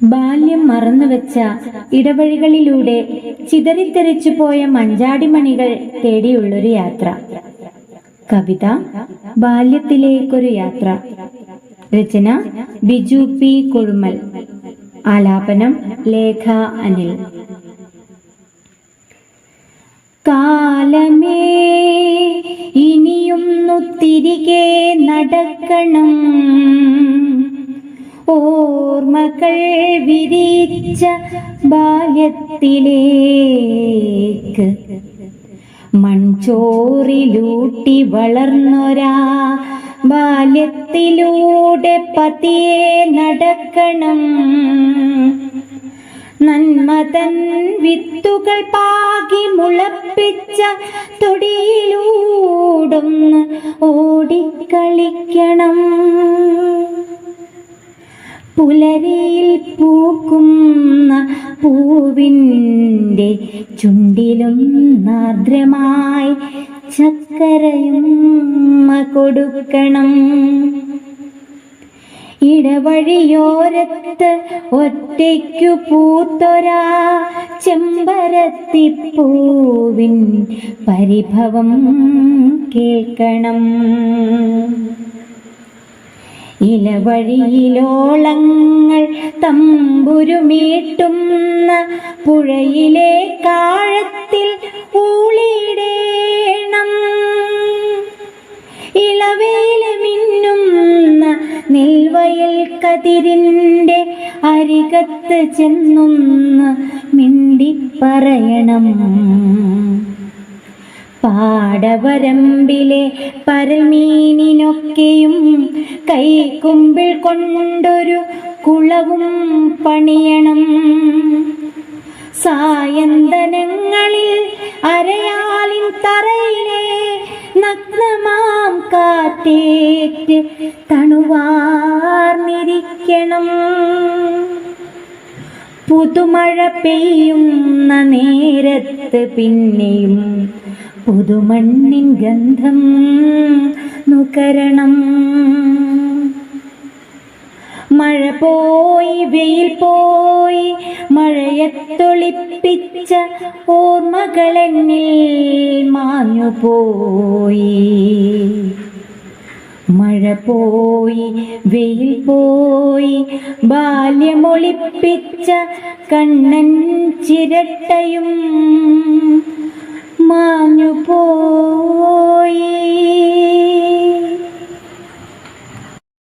ബാല്യം മറന്നുവെച്ച ഇടവഴികളിലൂടെ ചിതറിത്തെറിച്ചുപോയ മഞ്ചാടിമണികൾ തേടിയുള്ളൊരു യാത്ര. കവിത ബാല്യത്തിലേക്കൊരു യാത്ര. രചന ബിജു പി കൊഴുമൽ. ആലാപനം ലേഖ അനിൽ. കാലമേ ഇനിയൊന്നു തിരികെ നടക്കണം, ഓർമ്മകൾ വിരിച്ച ബാല്യത്തിലേക്ക്. മൺചോറിലൂട്ടി വളർന്നൊരാ ബാല്യത്തിലൂടെ പതിയെ നടക്കണം. നന്മതൻ വിത്തുകൾ പാകി മുളപ്പിച്ച തൊടിയിലൂടൊന്ന് ഓടിക്കളിക്കണം. പുലരിയിൽ പൂക്കുന്ന പൂവിൻ്റെ ചുണ്ടിലും നാർദ്രമായി ചക്കരയും കൊടുക്കണം. ഇടവഴിയോരത്ത് ഒറ്റയ്ക്കു പൂത്തൊരാ ചെമ്പരത്തിപ്പൂവിൻ പരിഭവം കേൾക്കണം. ഇലവഴിയിലോളങ്ങൾ തമ്പുരുമീട്ടുന്ന പുഴയിലെ കാഴത്തിൽ ഊളിയിടേണം. ഇളവേലെ മിന്നുന്ന നെൽവയൽ കതിരിൻ്റെ അരികത്ത് ചെന്നൊന്ന് മിണ്ടിപ്പറയണം. പാടവരമ്പിലെ പരൽമീനിനൊക്കെയും കൈക്കുമ്പിൾ കൊണ്ടൊരു കുളവും പണിയണം. സായന്തനങ്ങളിൽ അരയാലിൻ തറയിലെ നഗ്നമാം കാറ്റേറ്റ് തണുവാർന്നിരിക്കണം. പുതുമഴ പെയ്യുന്ന നേരത്ത് പിന്നെയും പുതുമണ്ണിൻ ഗന്ധം നുകരണം. മഴ പോയി വെയിൽ പോയി മഴയത്തൊളിപ്പിച്ച ഓർമ്മകളെന്നിൽ മാഞ്ഞുപോയി. മഴ പോയി വെയിൽ പോയി ബാല്യമൊളിപ്പിച്ച കണ്ണൻ ചിരട്ടയും മാഞ്ഞുപോയി.